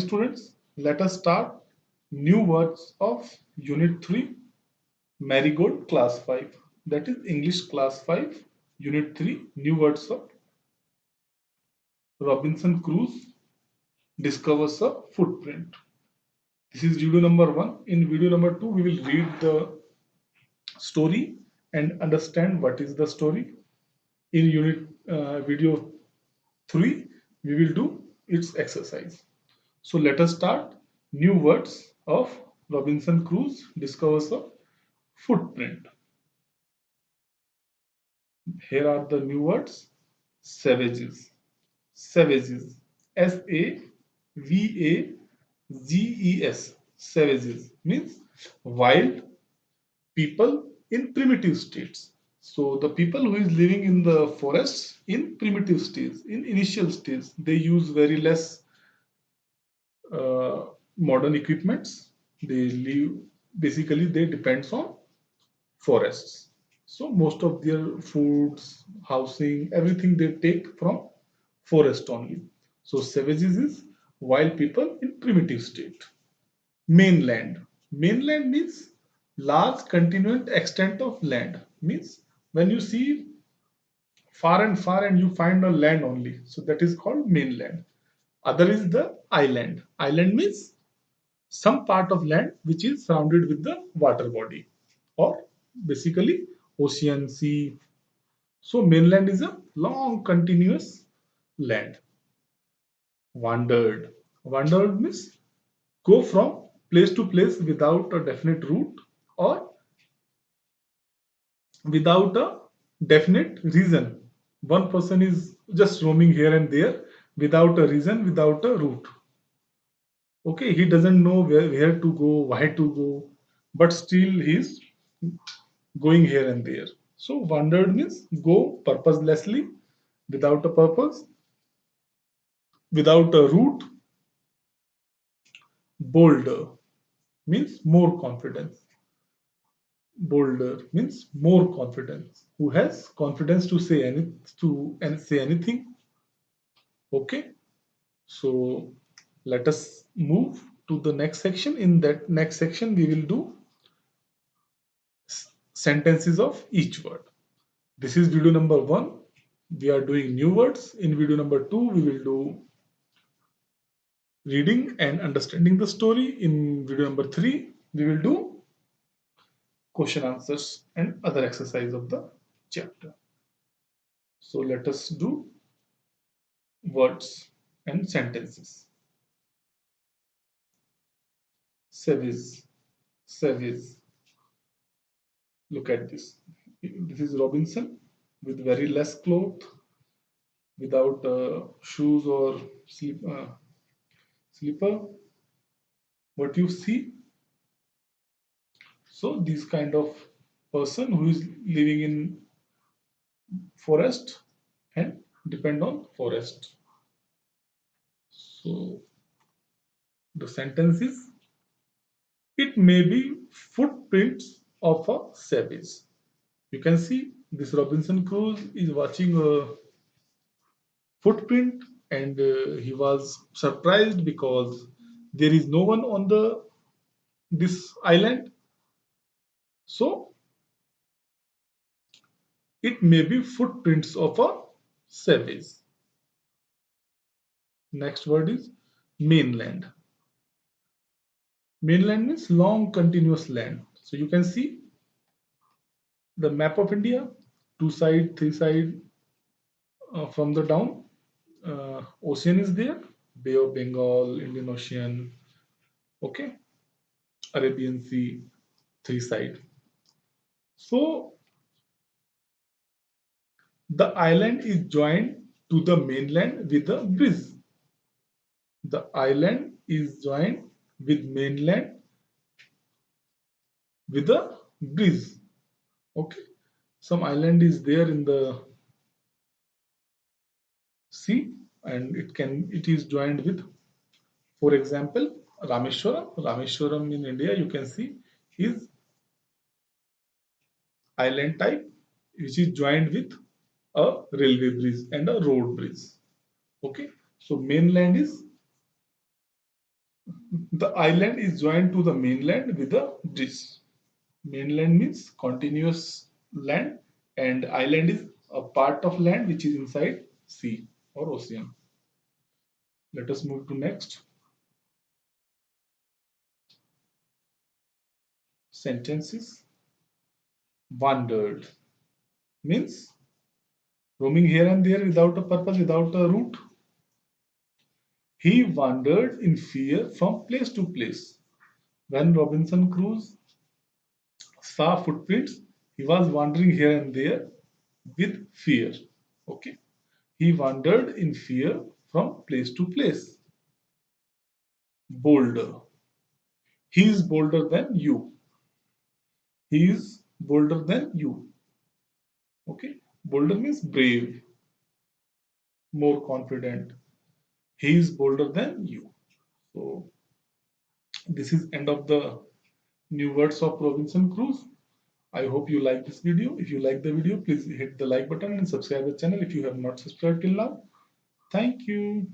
students, let us start new words of Unit 3, Marigold Class 5. That is English Class 5, Unit 3, new words of Robinson Crusoe discovers a footprint. This is video number 1. In video number 2, we will read the story and understand what is the story. In unit video 3, we will do its exercise. So let us start new words of Robinson Crusoe discovers a footprint. Here are the new words. Savages. Savages. Savages. Savages means wild people in primitive states. So the people who is living in the forests in primitive states, in initial states, they use very less uh, modern equipments. They live basically they depends on forests. So most of their foods, housing, everything they take from forest only. So savages is wild people in primitive state. Mainland. Mainland means large continuous extent of land. Means when you see far and you find a land only. So that is called mainland. Other is the island. Island means some part of land which is surrounded with the water body or basically ocean, sea. So mainland is a long continuous land. Wandered. Wandered means go from place to place without a definite route or without a definite reason. One person is just roaming here and there without a reason, without a route. Okay, he doesn't know where to go, why to go, but still he's going here and there. So wandered means go purposelessly, without a purpose, without a route. Bolder means more confidence. Bolder means more confidence. Who has confidence to say anything? Okay. So let us move to the next section. In that next section, we will do sentences of each word. This is video number 1. We are doing new words. In video number 2, we will do reading and understanding the story. In video number 3, we will do question answers and other exercise of the chapter. So let us do words and sentences. Service, service. Look at this. This is Robinson with very less cloth, without shoes or slipper. What you see? So this kind of person who is living in forest and depend on forest. So the sentence is, it may be footprints of a savage. You can see this Robinson Crusoe is watching a footprint and he was surprised because there is no one on the this island. So it may be footprints of a savage. Next word is mainland. Mainland means long continuous land. So you can see the map of India, two side, three side from the down. Ocean is there, Bay of Bengal, Indian Ocean, okay, Arabian Sea, three side. So the island is joined to the mainland with a bridge. The island is joined with mainland with a bridge. Okay, some island is there in the sea and it is joined with, for example, Rameshwaram in India, you can see is island type which is joined with a railway bridge and a road bridge. Okay, so mainland is The island is joined to the mainland with a bridge. Mainland means continuous land, and island is a part of land which is inside sea or ocean. Let us move to next sentences. Wandered means roaming here and there without a purpose, without a route. He wandered in fear from place to place. When Robinson Crusoe saw footprints, he was wandering here and there with fear. Okay. He wandered in fear from place to place. Bolder. He is bolder than you. He is bolder than you. Okay. Bolder means brave, more confident. He is bolder than you. So this is end of the new words of Robinson Crusoe. I hope you like this video. If you like the video, please hit the like button and subscribe the channel if you have not subscribed till now. Thank you.